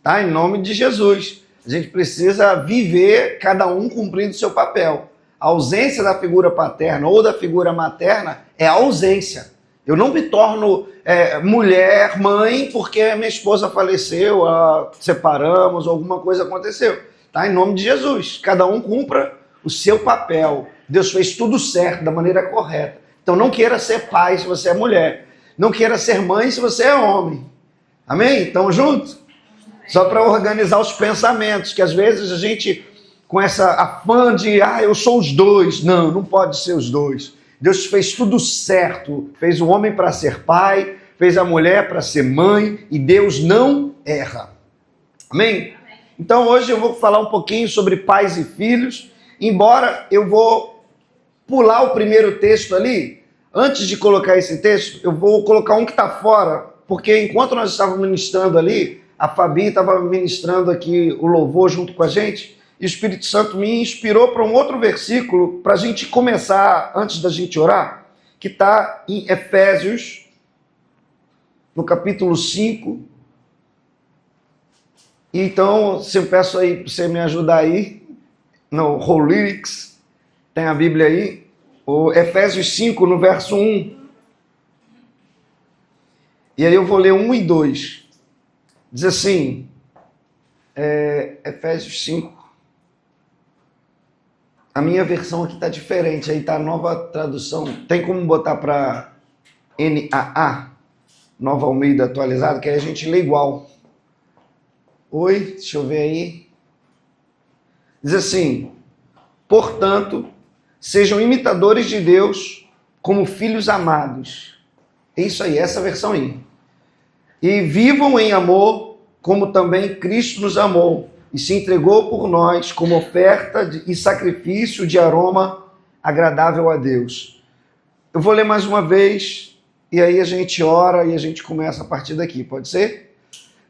tá? Em nome de Jesus. A gente precisa viver cada um cumprindo o seu papel. A ausência da figura paterna ou da figura materna é a ausência. Eu não me torno mulher, mãe, porque minha esposa faleceu, separamos, alguma coisa aconteceu. Tá? Em nome de Jesus. Cada um cumpra o seu papel. Deus fez tudo certo, da maneira correta. Então não queira ser pai se você é mulher. Não queira ser mãe se você é homem. Amém? Estamos juntos? Só para organizar os pensamentos, que às vezes a gente, com essa afã de, eu sou os dois. Não, não pode ser os dois. Deus fez tudo certo. Fez o homem para ser pai, fez a mulher para ser mãe, e Deus não erra. Amém? Então hoje eu vou falar um pouquinho sobre pais e filhos, embora eu vou pular o primeiro texto ali. Antes de colocar esse texto, eu vou colocar um que está fora, porque enquanto nós estávamos ministrando ali, a Fabi estava ministrando aqui o louvor junto com a gente, e o Espírito Santo me inspirou para um outro versículo, para a gente começar, antes da gente orar, que está em Efésios, no capítulo 5. Então, se eu peço aí para você me ajudar aí, no Holyrics, tem a Bíblia aí, o Efésios 5, no verso 1. E aí eu vou ler 1 e 2. Diz assim, Efésios 5. A minha versão aqui está diferente, aí está a nova tradução. Tem como botar para NAA, Nova Almeida Atualizada, que aí a gente lê igual. Oi, deixa eu ver aí. Diz assim, portanto, sejam imitadores de Deus como filhos amados. É isso aí, essa versão aí. E vivam em amor, como também Cristo nos amou e se entregou por nós como oferta e sacrifício de aroma agradável a Deus. Eu vou ler mais uma vez, e aí a gente ora e a gente começa a partir daqui, pode ser?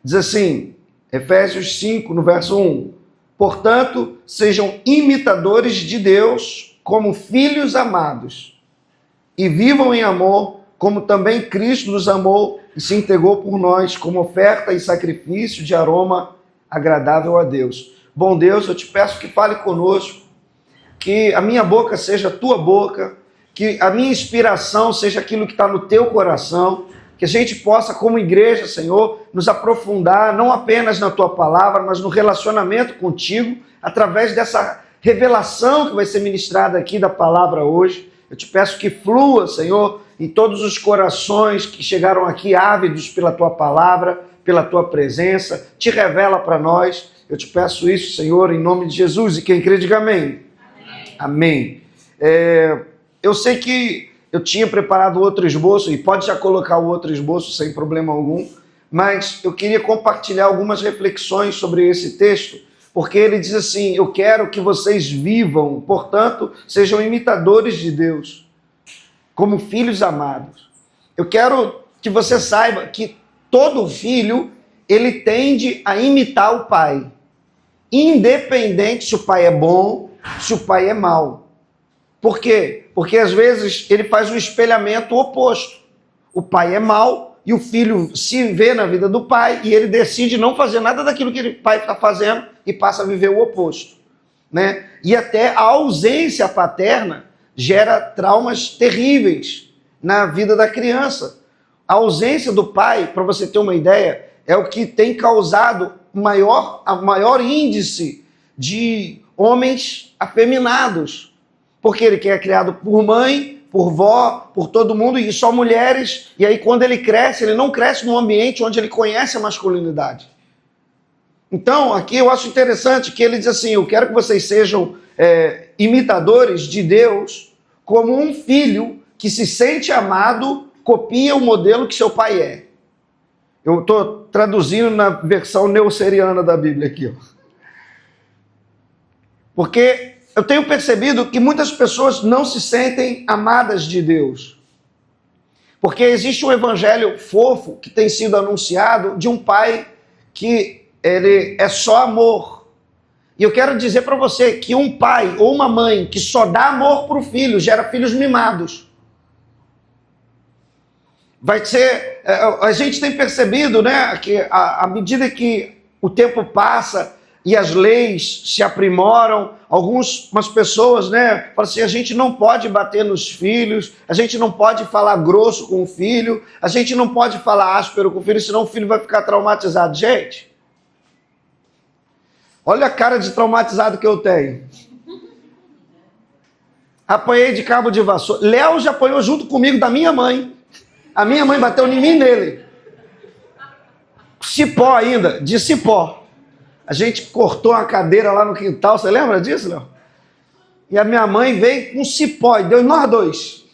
Diz assim, Efésios 5, no verso 1. Portanto, sejam imitadores de Deus como filhos amados, e vivam em amor, como também Cristo nos amou e se entregou por nós como oferta e sacrifício de aroma agradável a Deus. Bom Deus, eu te peço que fale conosco, que a minha boca seja a tua boca, que a minha inspiração seja aquilo que está no teu coração, que a gente possa, como igreja, Senhor, nos aprofundar, não apenas na tua palavra, mas no relacionamento contigo, através dessa revelação que vai ser ministrada aqui da palavra hoje. Eu te peço que flua, Senhor, em todos os corações que chegaram aqui ávidos pela tua palavra, pela tua presença, te revela para nós. Eu te peço isso, Senhor, em nome de Jesus. E quem crê, diga amém. Amém. Eu sei que eu tinha preparado outro esboço, e pode já colocar o outro esboço sem problema algum, mas eu queria compartilhar algumas reflexões sobre esse texto, porque ele diz assim, eu quero que vocês vivam, portanto, sejam imitadores de Deus, como filhos amados. Eu quero que você saiba que todo filho, ele tende a imitar o pai, independente se o pai é bom, se o pai é mau. Por quê? Porque às vezes ele faz um espelhamento oposto. O pai é mau e o filho se vê na vida do pai e ele decide não fazer nada daquilo que o pai está fazendo e passa a viver o oposto, né? E até a ausência paterna gera traumas terríveis na vida da criança. A ausência do pai, para você ter uma ideia, é o que tem causado a maior índice de homens afeminados. Porque ele é criado por mãe, por vó, por todo mundo, e só mulheres. E aí quando ele cresce, ele não cresce num ambiente onde ele conhece a masculinidade. Então, aqui eu acho interessante que ele diz assim, eu quero que vocês sejam imitadores de Deus, como um filho que se sente amado, copia o modelo que seu pai é. Eu estou traduzindo na versão neosseriana da Bíblia aqui, ó. Porque eu tenho percebido que muitas pessoas não se sentem amadas de Deus. Porque existe um evangelho fofo que tem sido anunciado de um pai que ele é só amor. E eu quero dizer para você que um pai ou uma mãe que só dá amor para o filho gera filhos mimados. Vai ser, a gente tem percebido, né, que à medida que o tempo passa e as leis se aprimoram. Algumas pessoas, né, falam assim, a gente não pode bater nos filhos, a gente não pode falar grosso com o filho, a gente não pode falar áspero com o filho, senão o filho vai ficar traumatizado. Gente, olha a cara de traumatizado que eu tenho. Apanhei de cabo de vassoura. Léo já apanhou junto comigo da minha mãe. A minha mãe bateu em mim e nele. Cipó ainda, de cipó. A gente cortou uma cadeira lá no quintal, você lembra disso, Léo? E a minha mãe veio com cipó e deu em nós dois.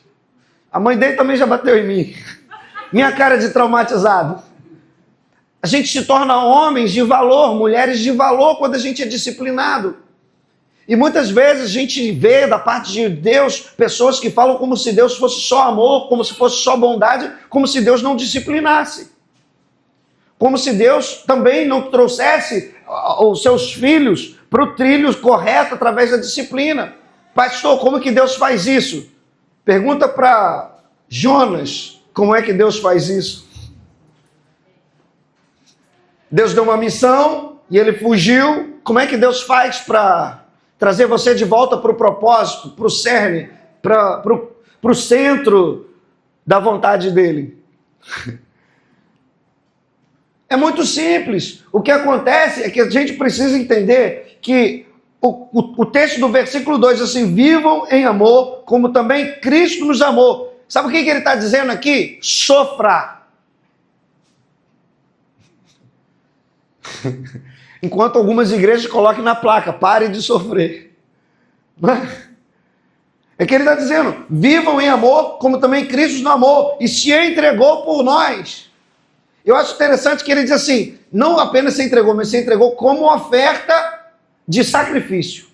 A mãe dele também já bateu em mim. Minha cara de traumatizado. A gente se torna homens de valor, mulheres de valor quando a gente é disciplinado. E muitas vezes a gente vê da parte de Deus pessoas que falam como se Deus fosse só amor, como se fosse só bondade, como se Deus não disciplinasse. Como se Deus também não trouxesse os seus filhos para o trilho correto através da disciplina. Pastor, como que Deus faz isso? Pergunta para Jonas, como é que Deus faz isso? Deus deu uma missão e ele fugiu. Como é que Deus faz para trazer você de volta para o propósito, para o cerne, para o centro da vontade dele? É muito simples. O que acontece é que a gente precisa entender que o texto do versículo 2 diz assim, vivam em amor, como também Cristo nos amou. Sabe o que ele está dizendo aqui? Sofra. Enquanto algumas igrejas colocam na placa, pare de sofrer. É que ele está dizendo, vivam em amor, como também Cristo nos amou, e se entregou por nós. Eu acho interessante que ele diz assim, não apenas se entregou, mas se entregou como oferta de sacrifício.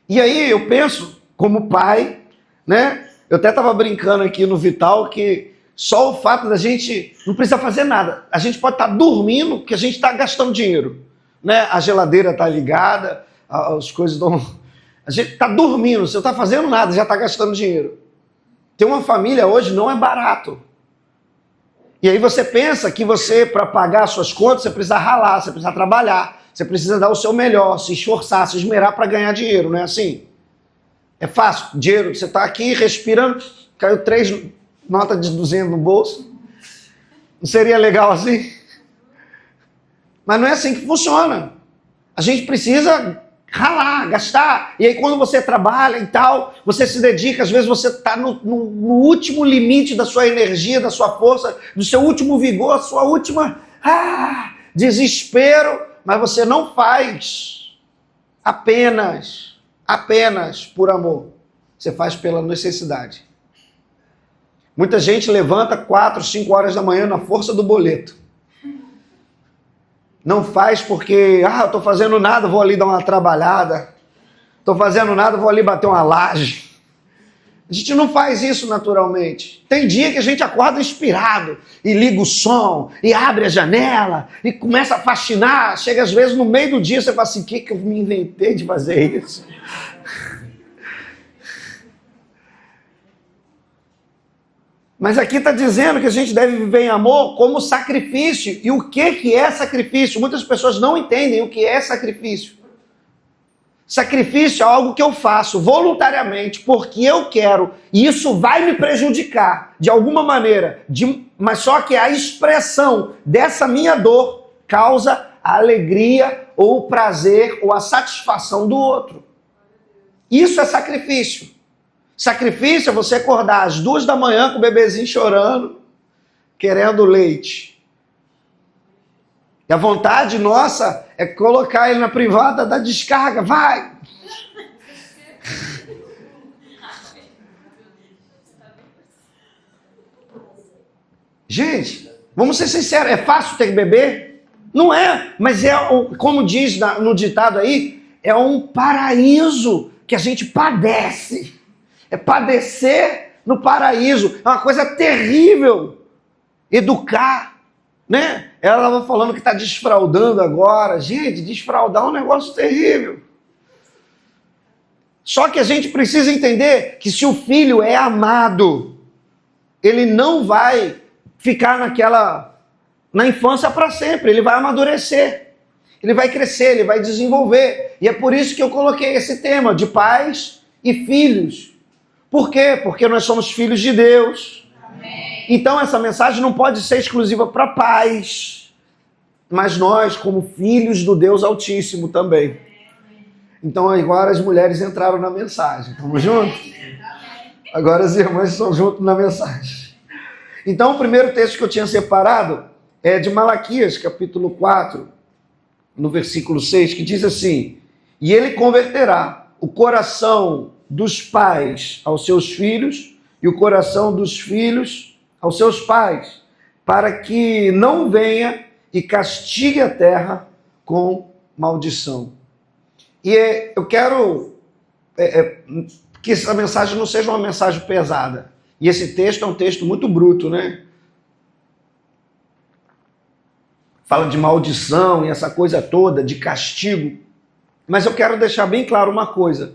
E aí eu penso, como pai, né? Eu até estava brincando aqui no Vital que só o fato da gente não precisa fazer nada. A gente pode estar dormindo, que a gente está gastando dinheiro. Né? A geladeira está ligada, as coisas estão... A gente está dormindo, você não está fazendo nada, já está gastando dinheiro. Ter uma família hoje não é barato. E aí você pensa que você, para pagar as suas contas, você precisa ralar, você precisa trabalhar, você precisa dar o seu melhor, se esforçar, se esmerar para ganhar dinheiro, não é assim? É fácil, dinheiro, você está aqui respirando, caiu 3 notas de 200 no bolso. Não seria legal assim? Mas não é assim que funciona. A gente precisa ralar, gastar. E aí quando você trabalha e tal, você se dedica, às vezes você está no último limite da sua energia, da sua força, do seu último vigor, sua última desespero, mas você não faz apenas por amor. Você faz pela necessidade. Muita gente levanta 4, 5 horas da manhã na força do boleto. Não faz porque, eu estou fazendo nada, vou ali dar uma trabalhada. Estou fazendo nada, vou ali bater uma laje. A gente não faz isso naturalmente. Tem dia que a gente acorda inspirado e liga o som e abre a janela e começa a fascinar. Chega às vezes no meio do dia você fala assim, o que eu me inventei de fazer isso? Mas aqui está dizendo que a gente deve viver em amor como sacrifício. E o que é sacrifício? Muitas pessoas não entendem o que é sacrifício. Sacrifício é algo que eu faço voluntariamente porque eu quero. E isso vai me prejudicar de alguma maneira. Mas só que a expressão dessa minha dor causa a alegria ou o prazer ou a satisfação do outro. Isso é sacrifício. Sacrifício é você acordar às 2 da manhã com o bebezinho chorando, querendo leite. E a vontade nossa é colocar ele na privada da descarga. Vai! Gente, vamos ser sinceros, é fácil ter bebê? Não é, mas como diz no ditado aí, é um paraíso que a gente padece. É padecer no paraíso. É uma coisa terrível. Educar, né? Ela estava falando que está desfraudando agora. Gente, desfraudar é um negócio terrível. Só que a gente precisa entender que se o filho é amado, ele não vai ficar na infância para sempre, ele vai amadurecer, ele vai crescer, ele vai desenvolver. E é por isso que eu coloquei esse tema de pais e filhos. Por quê? Porque nós somos filhos de Deus. Amém. Então essa mensagem não pode ser exclusiva para pais, mas nós, como filhos do Deus Altíssimo também. Então agora as mulheres entraram na mensagem. Estamos juntos? Agora as irmãs estão juntas na mensagem. Então o primeiro texto que eu tinha separado é de Malaquias, capítulo 4, no versículo 6, que diz assim: e ele converterá o coração dos pais aos seus filhos e o coração dos filhos aos seus pais, para que não venha e castigue a terra com maldição. E eu quero que essa mensagem não seja uma mensagem pesada. E esse texto é um texto muito bruto, né? Fala de maldição e essa coisa toda, de castigo. Mas eu quero deixar bem claro uma coisa.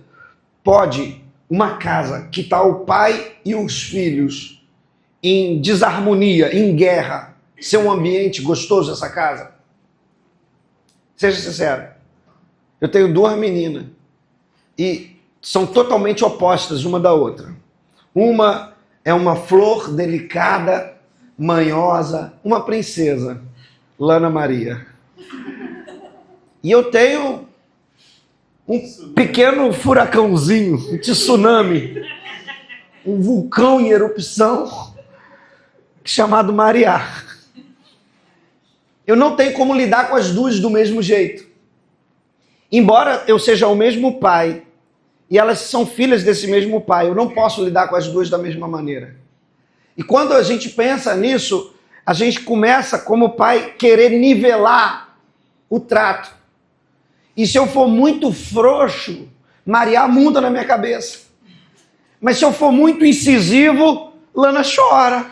Pode uma casa que está o pai e os filhos em desarmonia, em guerra, ser um ambiente gostoso essa casa? Seja sincero. Eu tenho 2 meninas e são totalmente opostas uma da outra. Uma é uma flor delicada, manhosa, uma princesa, Lana Maria. E eu tenho um pequeno furacãozinho, um tsunami, um vulcão em erupção chamado Maria. Eu não tenho como lidar com as duas do mesmo jeito. Embora eu seja o mesmo pai e elas são filhas desse mesmo pai, eu não posso lidar com as duas da mesma maneira. E quando a gente pensa nisso, a gente começa, como pai, querer nivelar o trato. E se eu for muito frouxo, Maria muda na minha cabeça. Mas se eu for muito incisivo, Lana chora.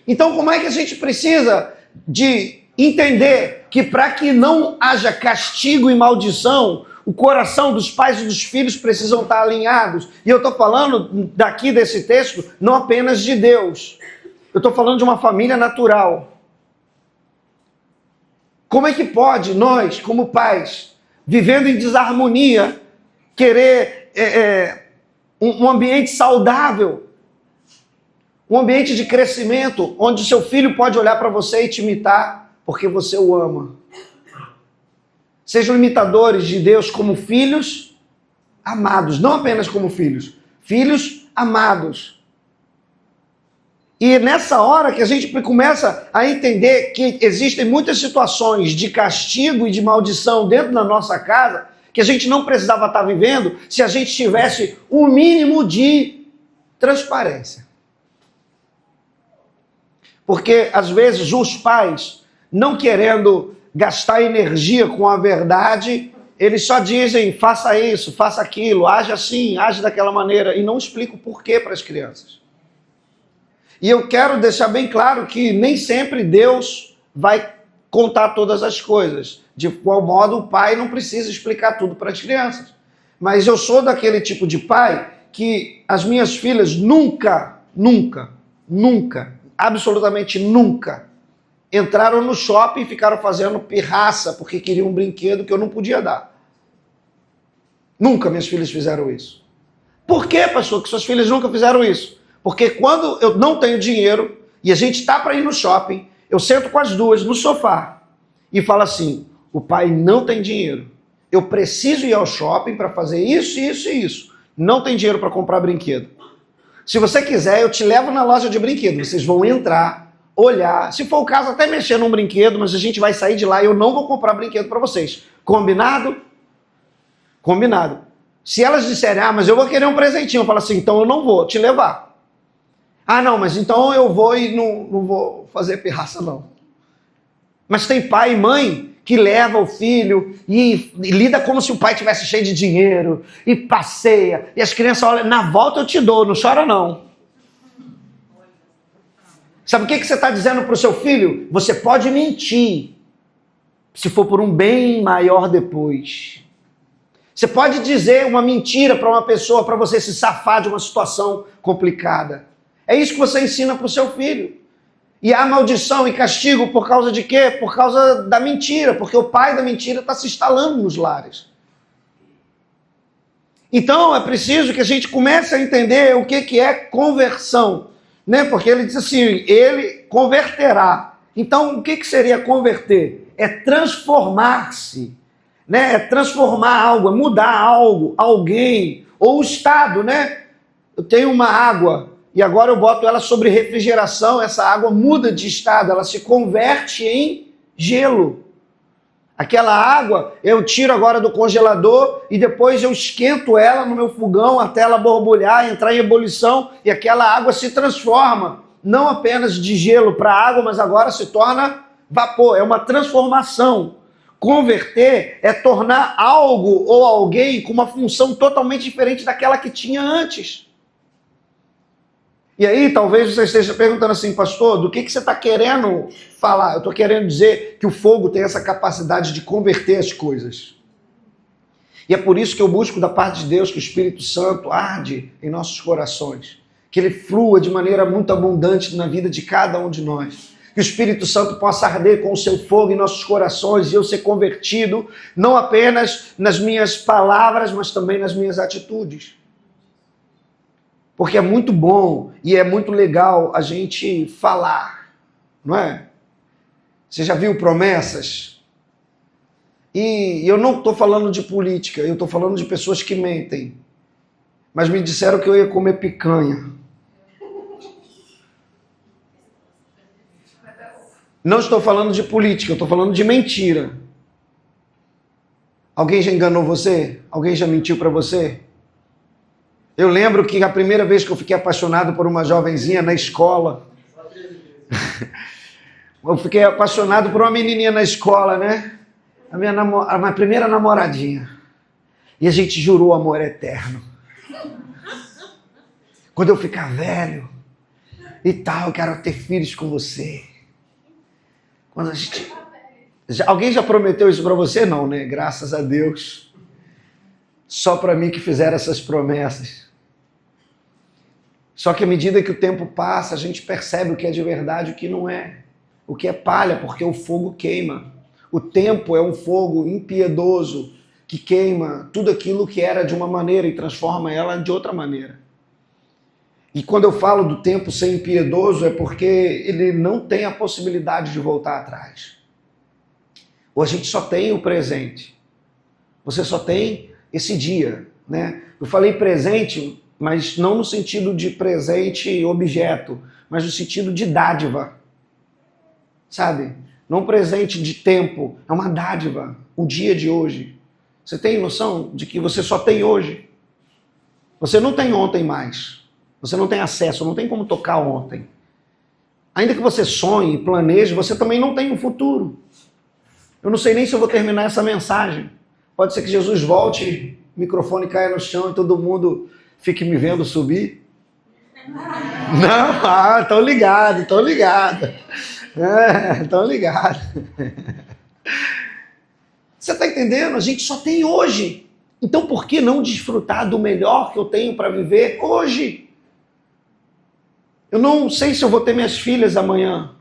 Então como é que a gente precisa de entender que para que não haja castigo e maldição, o coração dos pais e dos filhos precisam estar alinhados? E eu estou falando daqui desse texto não apenas de Deus. Eu estou falando de uma família natural. Como é que pode nós, como pais, vivendo em desarmonia, querer um ambiente saudável, um ambiente de crescimento, onde o seu filho pode olhar para você e te imitar, porque você o ama? Sejam imitadores de Deus como filhos amados, não apenas como filhos, filhos amados. E nessa hora que a gente começa a entender que existem muitas situações de castigo e de maldição dentro da nossa casa, que a gente não precisava estar vivendo se a gente tivesse um mínimo de transparência. Porque às vezes os pais, não querendo gastar energia com a verdade, eles só dizem: faça isso, faça aquilo, age assim, age daquela maneira, e não explicam o porquê para as crianças. E eu quero deixar bem claro que nem sempre Deus vai contar todas as coisas. De qual modo o pai não precisa explicar tudo para as crianças. Mas eu sou daquele tipo de pai que as minhas filhas nunca, absolutamente nunca, entraram no shopping e ficaram fazendo pirraça porque queriam um brinquedo que eu não podia dar. Nunca minhas filhas fizeram isso. Por que, pastor, que suas filhas nunca fizeram isso? Porque quando eu não tenho dinheiro e a gente está para ir no shopping, eu sento com as duas no sofá e falo assim: o pai não tem dinheiro. Eu preciso ir ao shopping para fazer isso, isso e isso. Não tem dinheiro para comprar brinquedo. Se você quiser, eu te levo na loja de brinquedo. Vocês vão entrar, olhar, se for o caso, até mexer num brinquedo, mas a gente vai sair de lá e eu não vou comprar brinquedo para vocês. Combinado? Combinado. Se elas disserem: ah, mas eu vou querer um presentinho, eu falo assim: então eu não vou te levar. Ah, não, mas então eu vou e não vou fazer pirraça, não. Mas tem pai e mãe que leva o filho e lida como se o pai tivesse cheio de dinheiro e passeia. E as crianças olham: na volta eu te dou, não chora não. Sabe o que você está dizendo para o seu filho? Você pode mentir, se for por um bem maior depois. Você pode dizer uma mentira para uma pessoa para você se safar de uma situação complicada. É isso que você ensina para o seu filho. E há maldição e castigo por causa de quê? Por causa da mentira, porque o pai da mentira está se instalando nos lares. Então é preciso que a gente comece a entender o que é conversão, né? Porque ele diz assim, ele converterá. Então o que seria converter? É transformar-se, né? É transformar algo, é mudar algo, alguém, ou o estado, né? Eu tenho uma água e agora eu boto ela sobre refrigeração, essa água muda de estado, ela se converte em gelo. Aquela água eu tiro agora do congelador e depois eu esquento ela no meu fogão até ela borbulhar, entrar em ebulição e aquela água se transforma, não apenas de gelo para água, mas agora se torna vapor, é uma transformação. Converter é tornar algo ou alguém com uma função totalmente diferente daquela que tinha antes. E aí, talvez você esteja perguntando assim, pastor, do que você está querendo falar? Eu estou querendo dizer que o fogo tem essa capacidade de converter as coisas. E é por isso que eu busco da parte de Deus que o Espírito Santo arde em nossos corações. Que ele flua de maneira muito abundante na vida de cada um de nós. Que o Espírito Santo possa arder com o seu fogo em nossos corações e eu ser convertido, não apenas nas minhas palavras, mas também nas minhas atitudes. Porque é muito bom e é muito legal a gente falar, não é? Você já viu promessas? E eu não estou falando de política, eu estou falando de pessoas que mentem. Mas me disseram que eu ia comer picanha. Não estou falando de política, eu estou falando de mentira. Alguém já enganou você? Alguém já mentiu para você? Eu lembro que a primeira vez que eu fiquei apaixonado por uma jovenzinha na escola, eu fiquei apaixonado por uma menininha na escola, né? A minha primeira namoradinha. E a gente jurou amor eterno. Quando eu ficar velho e tal, eu quero ter filhos com você. Quando a gente... Alguém já prometeu isso para você? Não, né? Graças a Deus. Só para mim que fizeram essas promessas. Só que à medida que o tempo passa, a gente percebe o que é de verdade e o que não é. O que é palha, porque o fogo queima. O tempo é um fogo impiedoso que queima tudo aquilo que era de uma maneira e transforma ela de outra maneira. E quando eu falo do tempo ser impiedoso é porque ele não tem a possibilidade de voltar atrás. Ou a gente só tem o presente. Você só tem esse dia, né? Eu falei presente, mas não no sentido de presente objeto, mas no sentido de dádiva. Sabe? Não presente de tempo, é uma dádiva, o dia de hoje. Você tem noção de que você só tem hoje? Você não tem ontem mais. Você não tem acesso, não tem como tocar ontem. Ainda que você sonhe, planeje, você também não tem um futuro. Eu não sei nem se eu vou terminar essa mensagem. Pode ser que Jesus volte, o microfone caia no chão e todo mundo fique me vendo subir. Não, estão ligados, estão ligados. Estão ligados. Você está entendendo? A gente só tem hoje. Então por que não desfrutar do melhor que eu tenho para viver hoje? Eu não sei se eu vou ter minhas filhas amanhã,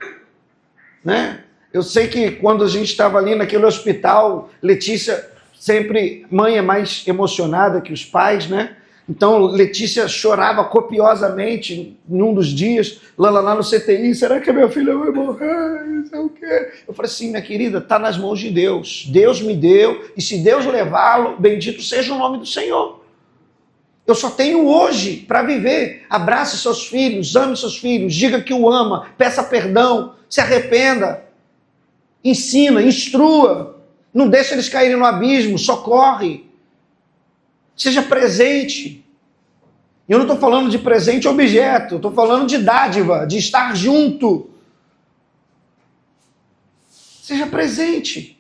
né? Eu sei que quando a gente estava ali naquele hospital, Letícia sempre, mãe é mais emocionada que os pais, né? Então Letícia chorava copiosamente num dos dias, lá no CTI, será que a minha filha vai morrer? Não sei o quê. Eu falei assim, minha querida, está nas mãos de Deus. Deus me deu, e se Deus levá-lo, bendito seja o nome do Senhor. Eu só tenho hoje para viver. Abrace seus filhos, ame seus filhos, diga que o ama, peça perdão, se arrependa, ensina, instrua, não deixe eles caírem no abismo, socorre. Seja presente. E eu não estou falando de presente objeto, eu estou falando de dádiva, de estar junto. Seja presente.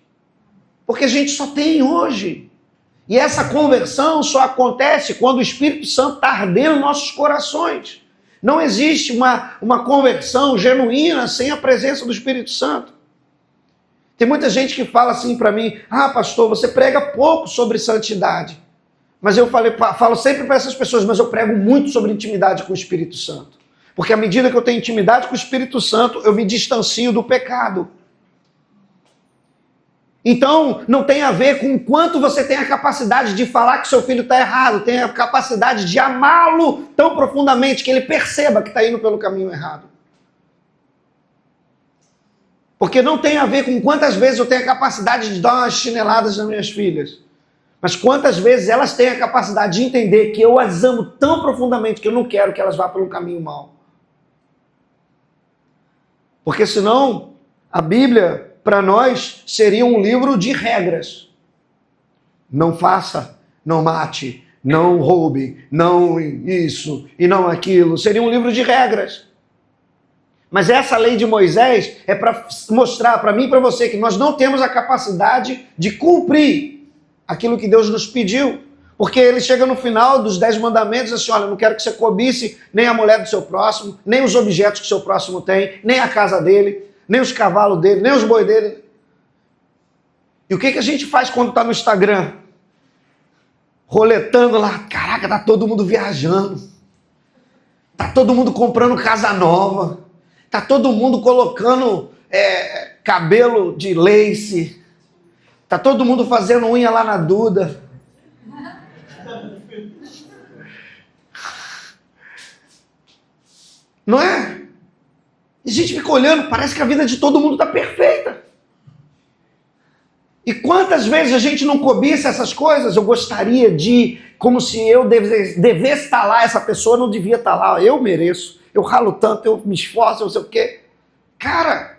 Porque a gente só tem hoje. E essa conversão só acontece quando o Espírito Santo está ardendo em nossos corações. Não existe uma conversão genuína sem a presença do Espírito Santo. Tem muita gente que fala assim para mim, pastor, você prega pouco sobre santidade. Mas eu falo sempre para essas pessoas, mas eu prego muito sobre intimidade com o Espírito Santo. Porque à medida que eu tenho intimidade com o Espírito Santo, eu me distancio do pecado. Então, não tem a ver com o quanto você tem a capacidade de falar que seu filho está errado, tem a capacidade de amá-lo tão profundamente que ele perceba que está indo pelo caminho errado. Porque não tem a ver com quantas vezes eu tenho a capacidade de dar umas chineladas nas minhas filhas, mas quantas vezes elas têm a capacidade de entender que eu as amo tão profundamente que eu não quero que elas vá pelo caminho mau. Porque senão, a Bíblia, para nós, seria um livro de regras. Não faça, não mate, não roube, não isso e não aquilo. Seria um livro de regras. Mas essa lei de Moisés é para mostrar para mim e para você que nós não temos a capacidade de cumprir aquilo que Deus nos pediu. Porque ele chega no final dos 10 mandamentos assim, olha, eu não quero que você cobice nem a mulher do seu próximo, nem os objetos que o seu próximo tem, nem a casa dele, nem os cavalos dele, nem os boi dele. E o que a gente faz quando está no Instagram? Roletando lá, caraca, tá todo mundo viajando, tá todo mundo comprando casa nova, tá todo mundo colocando cabelo de lace, tá todo mundo fazendo unha lá na Duda. Não é? E a gente fica olhando, parece que a vida de todo mundo está perfeita. E quantas vezes a gente não cobiça essas coisas? Eu gostaria de, como se eu devesse estar lá, essa pessoa não devia estar lá. Eu mereço, eu ralo tanto, eu me esforço, eu não sei o quê. Cara,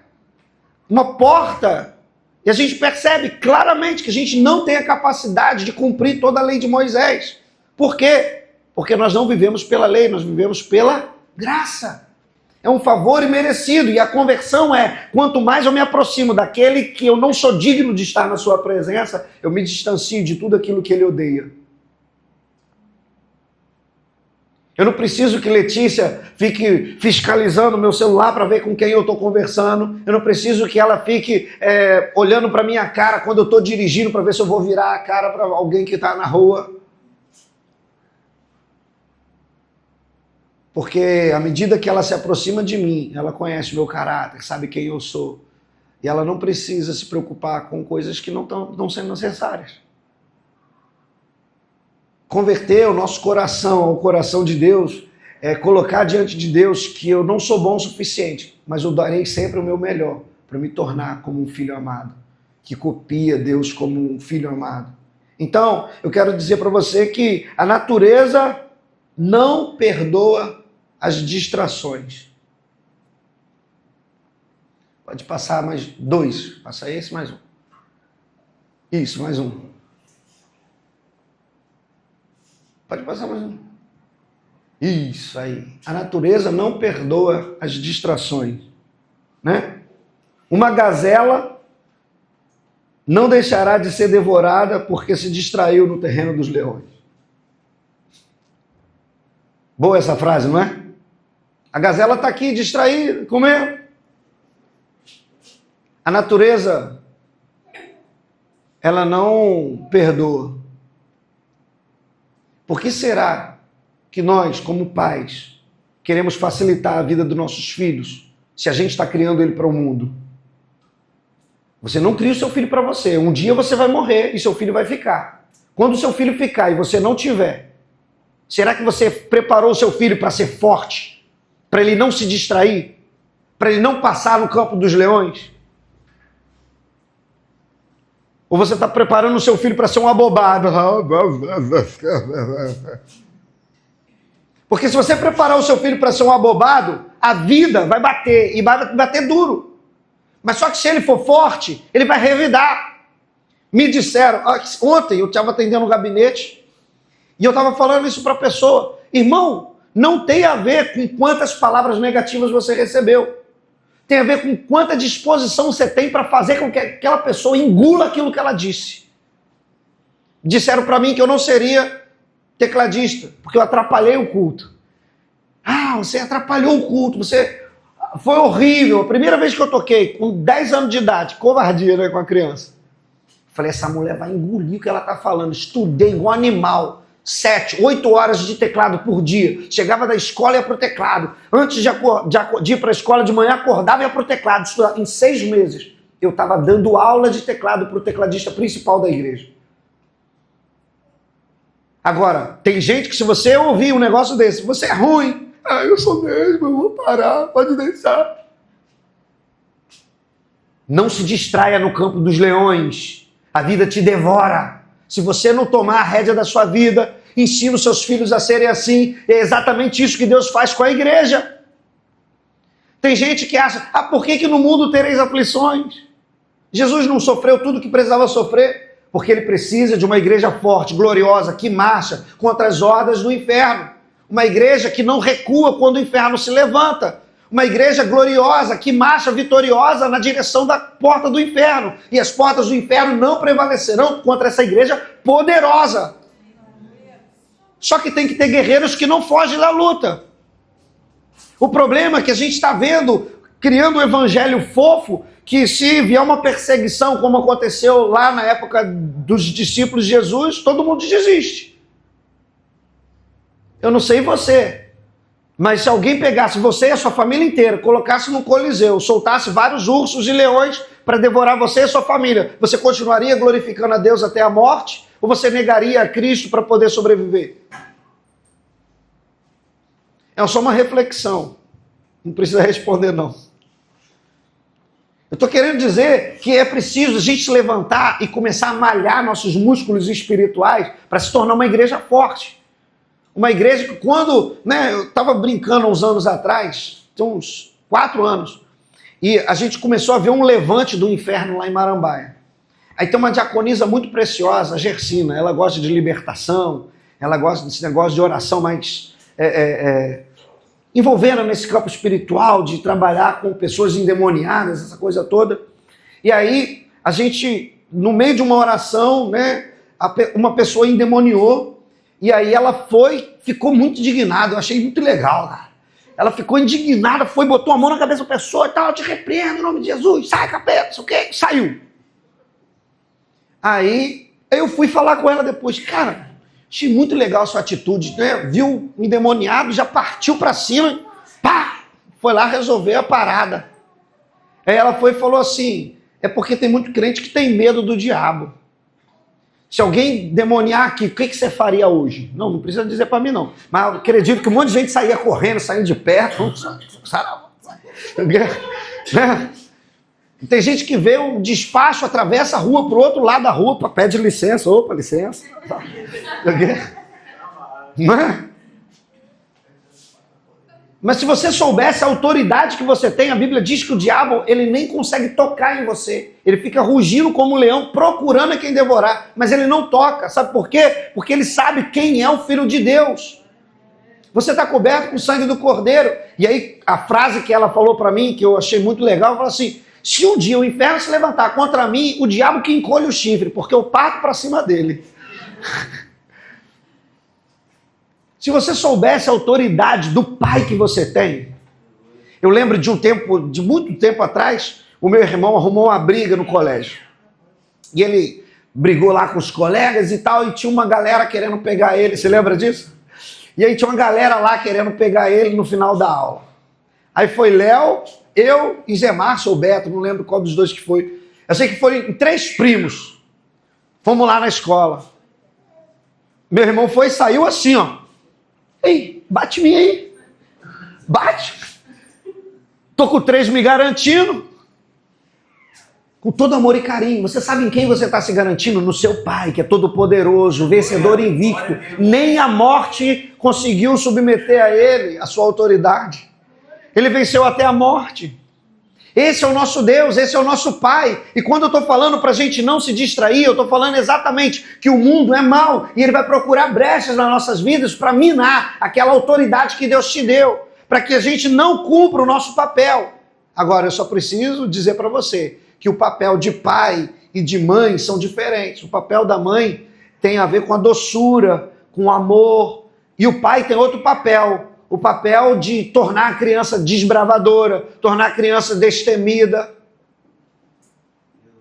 uma porta. E a gente percebe claramente que a gente não tem a capacidade de cumprir toda a lei de Moisés. Por quê? Porque nós não vivemos pela lei, nós vivemos pela graça. É um favor imerecido. E a conversão é, quanto mais eu me aproximo daquele que eu não sou digno de estar na sua presença, eu me distancio de tudo aquilo que ele odeia. Eu não preciso que Letícia fique fiscalizando o meu celular para ver com quem eu estou conversando. Eu não preciso que ela fique olhando para minha cara quando eu estou dirigindo para ver se eu vou virar a cara para alguém que está na rua. Porque à medida que ela se aproxima de mim, ela conhece o meu caráter, sabe quem eu sou. E ela não precisa se preocupar com coisas que não estão sendo necessárias. Converter o nosso coração ao coração de Deus é colocar diante de Deus que eu não sou bom o suficiente, mas eu darei sempre o meu melhor para me tornar como um filho amado, que copia Deus como um filho amado. Então, eu quero dizer para você que a natureza não perdoa as distrações. Pode passar mais 2. Passa esse, mais um. Isso, mais um. Pode passar mais um. Isso aí. A natureza não perdoa as distrações, né? Uma gazela não deixará de ser devorada porque se distraiu no terreno dos leões. Boa essa frase, não é? A gazela está aqui distraída, comendo. A natureza, ela não perdoa. Por que será que nós, como pais, queremos facilitar a vida dos nossos filhos se a gente está criando ele para o mundo? Você não cria o seu filho para você. Um dia você vai morrer e seu filho vai ficar. Quando o seu filho ficar e você não tiver, será que você preparou o seu filho para ser forte? Para ele não se distrair? Para ele não passar no campo dos leões? Ou você está preparando o seu filho para ser um abobado? Porque se você preparar o seu filho para ser um abobado, a vida vai bater, e vai bater duro. Mas só que se ele for forte, ele vai revidar. Me disseram, ontem eu estava atendendo um gabinete, e eu estava falando isso para a pessoa. Irmão, não tem a ver com quantas palavras negativas você recebeu. Tem a ver com quanta disposição você tem para fazer com que aquela pessoa engula aquilo que ela disse. Disseram para mim que eu não seria tecladista, porque eu atrapalhei o culto. Ah, você atrapalhou o culto, você foi horrível. A primeira vez que eu toquei, com 10 anos de idade, covardia, né, com a criança. Falei, essa mulher vai engolir o que ela está falando. Estudei igual animal. 7, 8 horas de teclado por dia. Chegava da escola e ia para o teclado. Antes de ir para a escola de manhã, acordava e ia para o teclado. Estudava. Em 6 meses, eu estava dando aula de teclado para o tecladista principal da igreja. Agora, tem gente que se você ouvir um negócio desse, você é ruim. Eu sou mesmo, eu vou parar, pode deixar. Não se distraia no campo dos leões. A vida te devora. Se você não tomar a rédea da sua vida, ensina os seus filhos a serem assim. É exatamente isso que Deus faz com a igreja. Tem gente que acha, por que no mundo tereis aflições? Jesus não sofreu tudo que precisava sofrer, porque ele precisa de uma igreja forte, gloriosa, que marcha contra as hordas do inferno. Uma igreja que não recua quando o inferno se levanta. Uma igreja gloriosa que marcha vitoriosa na direção da porta do inferno. E as portas do inferno não prevalecerão contra essa igreja poderosa. Só que tem que ter guerreiros que não fogem da luta. O problema é que a gente está vendo, criando um evangelho fofo, que se vier uma perseguição, como aconteceu lá na época dos discípulos de Jesus, todo mundo desiste. Eu não sei você, mas se alguém pegasse você e a sua família inteira, colocasse no coliseu, soltasse vários ursos e leões para devorar você e a sua família, você continuaria glorificando a Deus até a morte? Ou você negaria a Cristo para poder sobreviver? É só uma reflexão. Não precisa responder, não. Eu estou querendo dizer que é preciso a gente se levantar e começar a malhar nossos músculos espirituais para se tornar uma igreja forte. Uma igreja que quando, eu estava brincando uns anos atrás, tem uns 4 anos, e a gente começou a ver um levante do inferno lá em Marambaia. Aí tem uma diaconisa muito preciosa, a Gersina, ela gosta de libertação, ela gosta desse negócio de oração mais envolvendo nesse campo espiritual, de trabalhar com pessoas endemoniadas, essa coisa toda. E aí, a gente, no meio de uma oração, uma pessoa endemoniou, e aí ela ficou muito indignada, eu achei muito legal, cara. Ela ficou indignada, botou a mão na cabeça da pessoa e tal, eu te repreendo em nome de Jesus, sai capeta, isso o quê? Saiu. Aí, eu fui falar com ela depois, cara, achei muito legal a sua atitude, viu o endemoniado, já partiu pra cima, pá, foi lá resolver a parada. Aí ela foi e falou assim, é porque tem muito crente que tem medo do diabo. Se alguém demoniar aqui, o que você faria hoje? Não precisa dizer para mim não. Mas eu acredito que um monte de gente saía correndo, saindo de perto. Tem gente que vê um despacho, atravessa a rua para o outro lado da rua, pede licença. Opa, licença. Mas se você soubesse a autoridade que você tem, a Bíblia diz que o diabo, ele nem consegue tocar em você. Ele fica rugindo como um leão, procurando quem devorar. Mas ele não toca. Sabe por quê? Porque ele sabe quem é o Filho de Deus. Você está coberto com o sangue do Cordeiro. E aí, a frase que ela falou para mim, que eu achei muito legal, ela falou assim, se um dia o inferno se levantar contra mim, o diabo que encolhe o chifre, porque eu parto para cima dele. Se você soubesse a autoridade do pai que você tem. Eu lembro de muito tempo atrás, o meu irmão arrumou uma briga no colégio. E ele brigou lá com os colegas e tal, e tinha uma galera querendo pegar ele. Você lembra disso? E aí tinha uma galera lá querendo pegar ele no final da aula. Aí foi Léo, eu e Zé Márcio ou Beto, não lembro qual dos dois que foi. Eu sei que foram 3 primos. Fomos lá na escola. Meu irmão foi e saiu assim, ó. Ei, bate em mim aí. Bate. Tô com 3 me garantindo. Com todo amor e carinho. Você sabe em quem você está se garantindo? No seu pai, que é todo poderoso, vencedor invicto. Nem a morte conseguiu submeter a ele a sua autoridade. Ele venceu até a morte. Esse é o nosso Deus, esse é o nosso Pai. E quando eu estou falando para a gente não se distrair, eu estou falando exatamente que o mundo é mau e ele vai procurar brechas nas nossas vidas para minar aquela autoridade que Deus te deu, para que a gente não cumpra o nosso papel. Agora, eu só preciso dizer para você que o papel de pai e de mãe são diferentes. O papel da mãe tem a ver com a doçura, com o amor, e o pai tem outro papel. O papel de tornar a criança desbravadora, tornar a criança destemida.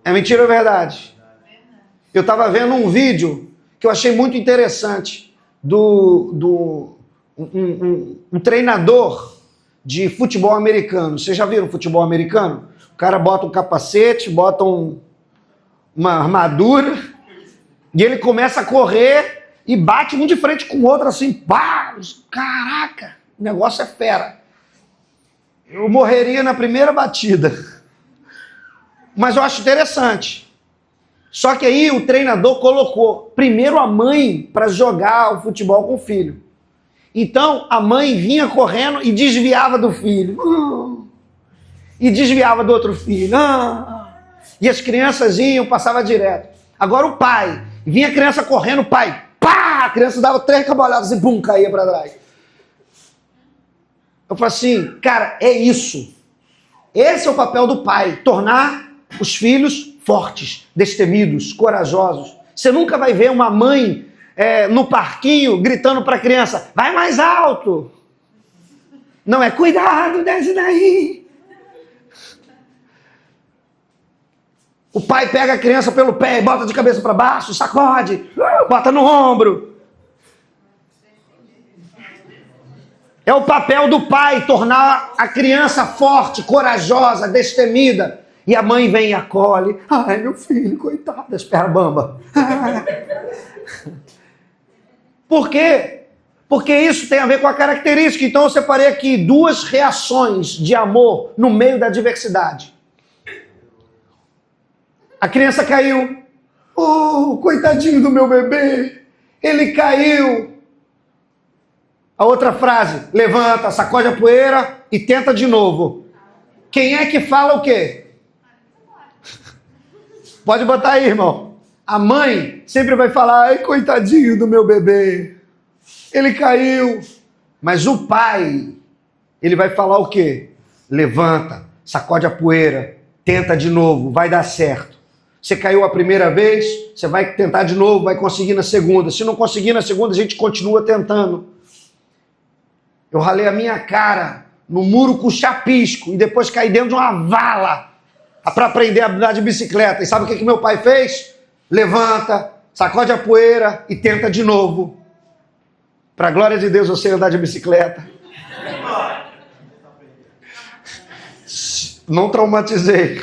É mentira ou verdade? Eu estava vendo um vídeo que eu achei muito interessante um treinador de futebol americano. Vocês já viram futebol americano? O cara bota um capacete, bota uma armadura e ele começa a correr e bate um de frente com o outro assim, pá, caraca, o negócio é fera. Eu morreria na primeira batida. Mas eu acho interessante. Só que aí o treinador colocou primeiro a mãe para jogar o futebol com o filho. Então a mãe vinha correndo e desviava do filho. E desviava do outro filho. E as crianças iam, passava direto. Agora o pai, vinha a criança correndo, o pai, pá! A criança dava 3 cabalhadas e pum, caía para trás. Eu falo assim, cara, é isso. Esse é o papel do pai, tornar os filhos fortes, destemidos, corajosos. Você nunca vai ver uma mãe no parquinho gritando para a criança, vai mais alto. Não é, cuidado, desce daí. O pai pega a criança pelo pé, bota de cabeça para baixo, sacode, bota no ombro. É o papel do pai tornar a criança forte, corajosa, destemida. E a mãe vem e acolhe. Ai, meu filho, coitado, espera bamba. Por quê? Porque isso tem a ver com a característica. Então eu separei aqui 2 reações de amor no meio da adversidade. A criança caiu. Oh, coitadinho do meu bebê. Ele caiu. A outra frase, levanta, sacode a poeira e tenta de novo. Quem é que fala o quê? Pode botar aí, irmão. A mãe sempre vai falar, ai, coitadinho do meu bebê. Ele caiu. Mas o pai, ele vai falar o quê? Levanta, sacode a poeira, tenta de novo, vai dar certo. Você caiu a primeira vez, você vai tentar de novo, vai conseguir na segunda. Se não conseguir na segunda, a gente continua tentando. Eu ralei a minha cara no muro com chapisco e depois caí dentro de uma vala para aprender a andar de bicicleta. E sabe o que meu pai fez? Levanta, sacode a poeira e tenta de novo. Para a glória de Deus, eu sei andar de bicicleta. Não traumatizei.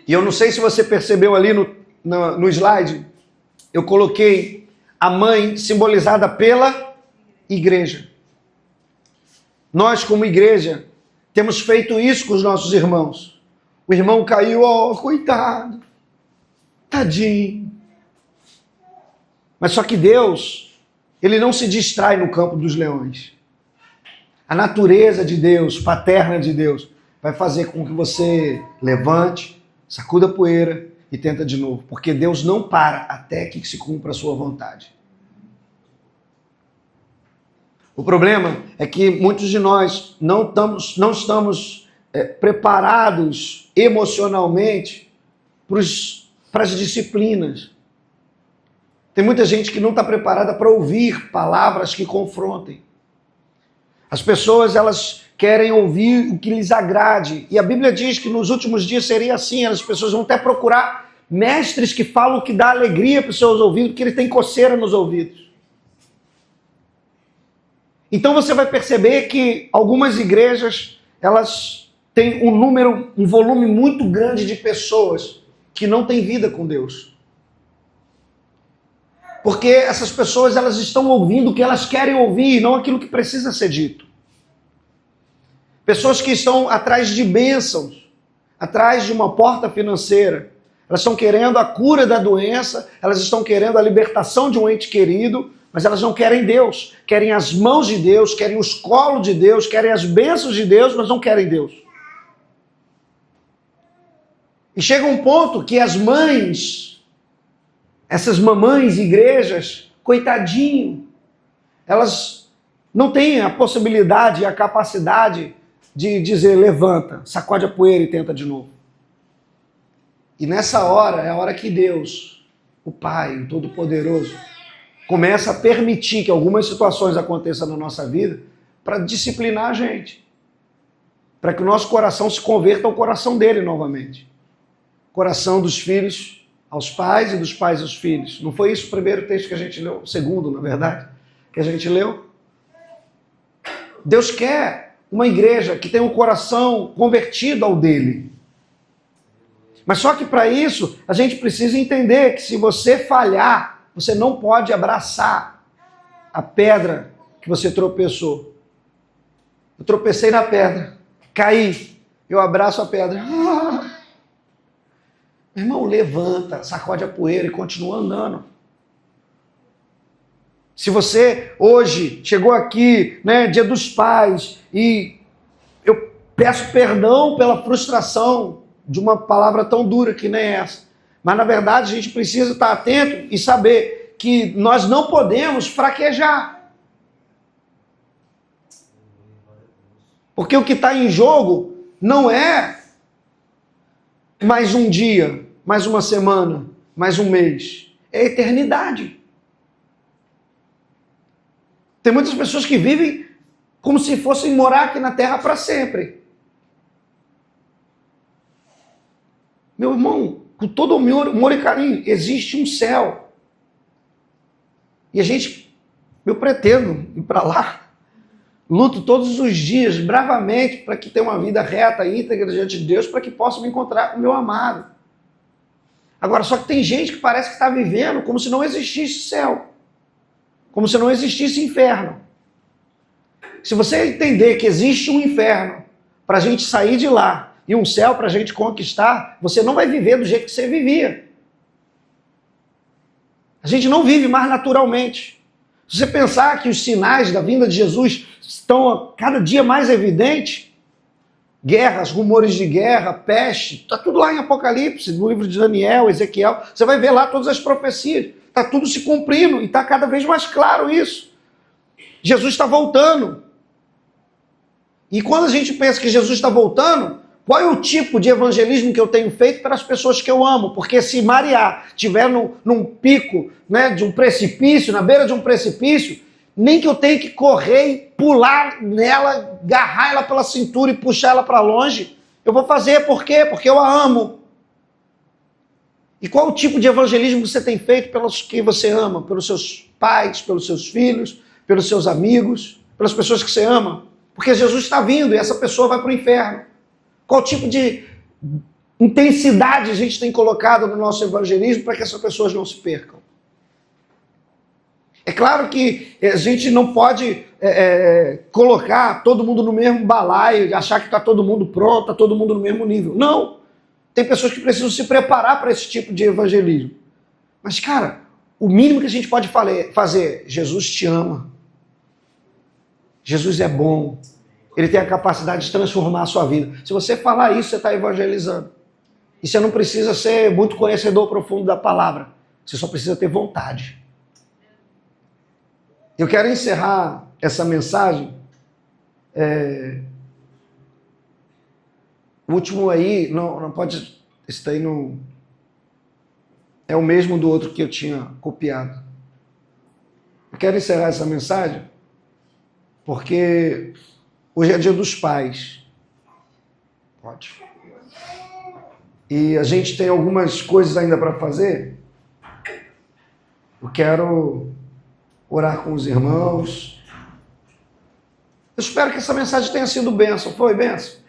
E eu não sei se você percebeu ali no slide, eu coloquei a mãe simbolizada pela igreja. Nós, como igreja, temos feito isso com os nossos irmãos. O irmão caiu, coitado, tadinho. Mas só que Deus, ele não se distrai no campo dos leões. A natureza de Deus, paterna de Deus, vai fazer com que você levante, sacuda a poeira e tenta de novo, porque Deus não para até que se cumpra a sua vontade. O problema é que muitos de nós não estamos preparados emocionalmente para as disciplinas. Tem muita gente que não está preparada para ouvir palavras que confrontem. As pessoas, elas querem ouvir o que lhes agrade. E a Bíblia diz que nos últimos dias seria assim. As pessoas vão até procurar mestres que falam que dá alegria para os seus ouvidos, porque eles têm coceira nos ouvidos. Então você vai perceber que algumas igrejas, elas têm um volume muito grande de pessoas que não têm vida com Deus. Porque essas pessoas, elas estão ouvindo o que elas querem ouvir, não aquilo que precisa ser dito. Pessoas que estão atrás de bênçãos, atrás de uma porta financeira. Elas estão querendo a cura da doença, elas estão querendo a libertação de um ente querido, mas elas não querem Deus. Querem as mãos de Deus, querem os colos de Deus, querem as bênçãos de Deus, mas não querem Deus. E chega um ponto que as mães, essas mamães, igrejas, coitadinho, elas não têm a possibilidade e a capacidade de dizer, levanta, sacode a poeira e tenta de novo. E nessa hora, é a hora que Deus, o Pai, o Todo-Poderoso, começa a permitir que algumas situações aconteçam na nossa vida para disciplinar a gente. Para que o nosso coração se converta ao coração dele novamente. Coração dos filhos aos pais e dos pais aos filhos. Não foi isso o primeiro texto que a gente leu? O segundo, na verdade, que a gente leu? Deus quer uma igreja que tenha um coração convertido ao dele. Mas só que para isso, a gente precisa entender que se você falhar, você não pode abraçar a pedra que você tropeçou. Eu tropecei na pedra, caí, eu abraço a pedra. Meu irmão, levanta, sacode a poeira e continua andando. Se você hoje chegou aqui, né, Dia dos Pais, e eu peço perdão pela frustração de uma palavra tão dura que nem essa, mas na verdade a gente precisa estar atento e saber que nós não podemos fraquejar. Porque o que está em jogo não é mais um dia, mais uma semana, mais um mês. É a eternidade. Tem muitas pessoas que vivem como se fossem morar aqui na terra para sempre. Meu irmão, com todo o meu amor e carinho, existe um céu. E eu pretendo ir para lá. Luto todos os dias, bravamente, para que tenha uma vida reta, íntegra diante de Deus, para que possa me encontrar com o meu amado. Agora, só que tem gente que parece que está vivendo como se não existisse céu. Como se não existisse inferno. Se você entender que existe um inferno para a gente sair de lá e um céu para a gente conquistar, você não vai viver do jeito que você vivia. A gente não vive mais naturalmente. Se você pensar que os sinais da vinda de Jesus estão a cada dia mais evidentes, guerras, rumores de guerra, peste, está tudo lá em Apocalipse, no livro de Daniel, Ezequiel, você vai ver lá todas as profecias, está tudo se cumprindo e está cada vez mais claro isso. Jesus está voltando. E quando a gente pensa que Jesus está voltando, qual é o tipo de evangelismo que eu tenho feito para as pessoas que eu amo? Porque se Maria estiver num pico, né, de um precipício, na beira de um precipício, nem que eu tenha que correr e pular nela, agarrar ela pela cintura e puxar ela para longe, eu vou fazer. Por quê? Porque eu a amo. E qual o tipo de evangelismo que você tem feito pelos que você ama? Pelos seus pais, pelos seus filhos, pelos seus amigos, pelas pessoas que você ama? Porque Jesus está vindo e essa pessoa vai para o inferno. Qual tipo de intensidade a gente tem colocado no nosso evangelismo para que essas pessoas não se percam? É claro que a gente não pode colocar todo mundo no mesmo balaio, achar que está todo mundo pronto, está todo mundo no mesmo nível. Não! Tem pessoas que precisam se preparar para esse tipo de evangelismo. Mas, cara, o mínimo que a gente pode fazer, Jesus te ama. Jesus é bom. Ele tem a capacidade de transformar a sua vida. Se você falar isso, você está evangelizando. E você não precisa ser muito conhecedor profundo da palavra. Você só precisa ter vontade. Eu quero encerrar essa mensagem. O último aí, não pode... Esse daí não... É o mesmo do outro que eu tinha copiado. Eu quero encerrar essa mensagem porque hoje é Dia dos Pais. Pode. E a gente tem algumas coisas ainda para fazer. Eu quero orar com os irmãos. Eu espero que essa mensagem tenha sido bênção. Foi bênção?